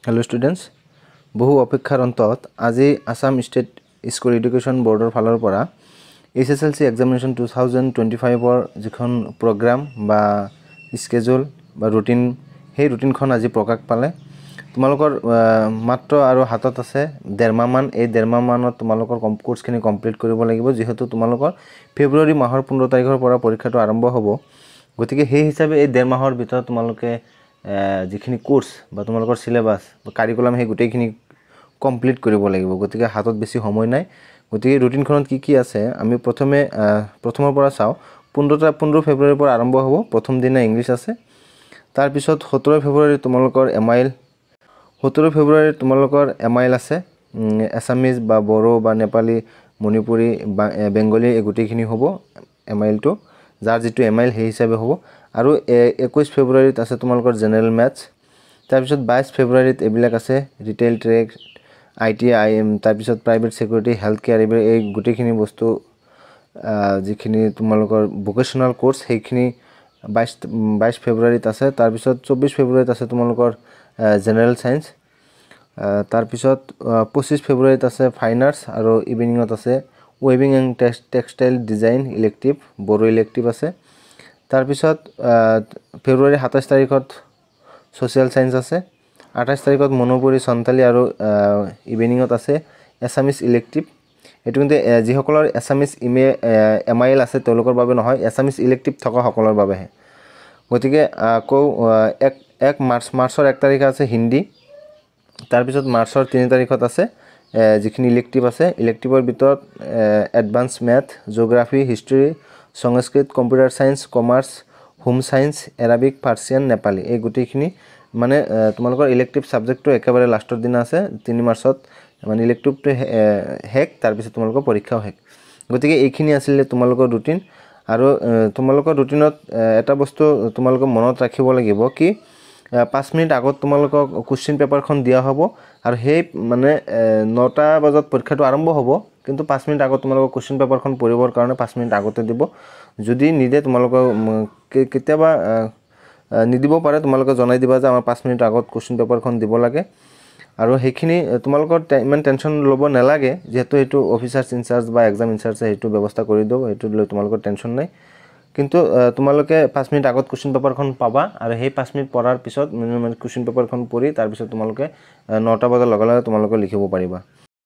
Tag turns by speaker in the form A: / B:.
A: hello students बहु अपेक्षार अंतत আজি आसाम स्टेट स्कूल एडुकेशन बोर्डर फालर परा एसएसएलसी एग्जामिनेशन 2025 जिखन प्रोग्राम बा स्केड्यूल बा रुटीन हे रुटीनखन আজি प्रकाश पाले তোমালোকৰ মাত্ৰ আৰু হাতত আছে ডেৰমাহ মান এই ডেৰমাহ মানত তোমালোকৰ কোৰ্সখিনি কমপ্লিট কৰিব লাগিব যেহেতু তোমালোকৰ ফেব্ৰুৱাৰী মাহৰ 15 তাৰিখৰ পৰা পৰীক্ষাটো আৰম্ভ হ'ব গতিকে সেই হিচাপে এই ডেৰমাহৰ ভিতৰত তোমালোকে যিখিনি কোৰ্স বা তোমালোকৰ সিলেবাস বা কাৰিকুলাম হে গুটেইখিনি কমপ্লিট কৰিব লাগিব গতিকে হাতত বেছি সময় নাই গতিকে ৰুটিনখনত কি আছে আমি প্ৰথমৰ পৰা চাও 15 ফেব্ৰুৱাৰীৰ পৰা আৰম্ভ হ'ব প্ৰথম দিনা ইংলিশ আছে তাৰ পিছত 17 ফেব্ৰুৱাৰী তোমালোকৰ এমআইএল 17 ফেব্ৰুৱাৰী তোমালোকৰ এমআইএল আছে আসামিজ বা বড়ো বা নেপালী মণিপুৰী বা বেংগলী গুটেইখিনি হ'ব এমআইএল টো যাৰ যেটো এমআইএল হে হিচাপে হ'ব আৰু 21 ফেব্ৰুৱাৰীত আছে তোমালোকৰ জেনাৰেল ম্যাথছ তাৰ পিছত 22 ফেব্ৰুৱাৰীত এবিলাক আছে ৰিটেইল ট্ৰেড আইটিআইএম তাৰ পিছত প্ৰাইভেট সিকিউৰিটি হেলথ কেয়াৰ এই গুটেইখিনি বস্তু যিখিনি তোমালোকৰ ভোকেশনাল কোৰ্স সেইখিনি 22 ফেব্ৰুৱাৰীত আছে তাৰ পিছত 24 ফেব্ৰুৱাৰীত আছে তোমালোকৰ জেনাৰেল সায়েন্স তাৰ পিছত 25 ফেব্ৰুৱাৰীত আছে ফাইন আৰ্টস আৰু ইভিনিংত আছে weaving and textile design elective Bodo elective আছে তাৰ পিছত ফেব্ৰুৱাৰী 27 তাৰিখত সোশ্যাল সায়েন্স আছে 28 তাৰিখত মনোপুৰী সন্তালী আৰু ইভিনিংত আছে এছামিজ ইলেক্টিভ এটো কিন্তু যিসকলৰ এছামিজ এমআইএল আছে তেওঁলোকৰ বাবে নহয় এছামিজ ইলেক্টিভ থকা সকলৰ বাবে গতিকে আকৌ 1 মাৰ্চৰ 1 তাৰিখ আছে হিন্দী তাৰ পিছত মাৰ্চৰ 3 তাৰিখত আছে যিখিনি ইলেক্টিভ আছে ইলেক্টিভৰ ভিতৰত advance math geography history Sanskrit computer science commerce home science Arabic Persian Nepali এই গুটেইখিনি মানে তোমালোকৰ ইলেক্টিভ সাবজেক্টটো একেবাৰে লাষ্টৰ দিনা আছে 3 মাৰ্চত মানে ইলেক্টিভটো হেক তাৰ পিছত তোমালোকৰ পৰীক্ষাও হেক গতিকে এইখিনি আছিল তোমালোকৰ ৰুটিন আৰু তোমালোকৰ ৰুটিনত এটা বস্তু তোমালোকৰ মনত ৰাখিব লাগিব কি 5 মিনিট আগত তোমালোকক কোশ্চেন পেপাৰখন দিয়া হ'ব আৰু হেই মানে 9টা বজাত পৰীক্ষাটো আৰম্ভ হ'ব কিন্তু 5 মিনিট আগত তোমালোকক কোশ্চেন পেপাৰখন পঢ়িবৰ কাৰণে 5 মিনিট আগতে দিব যদি নিদে তোমালোকক কেতিয়াবা নিদিব পাৰে তোমালোকে জনাই দিবা যে আমাৰ 5 মিনিট আগত কোশ্চেন পেপাৰখন দিব লাগে আৰু হেখিনি তোমালোকৰ ইমান টেনচন লব নালাগে যেহেতু এটো অফিচাৰ্স ইনচাৰ্জ বা এক্সাম ইনচাৰ্জে হেতু ব্যৱস্থা কৰি দিব এটো লৈ তোমালোকৰ টেনচন নাই কিন্তু তোমালোকে 5 মিনিট আগত কোশ্চেন পেপাৰখন পাবা আৰু সেই 5 মিনিট পঢ়াৰ পিছত কোশ্চেন পেপাৰখন পঢ়ি তাৰ পিছত তোমালোকে 9টা বজাৰ লগে লগে তোমালোকে লিখিব পাৰিবা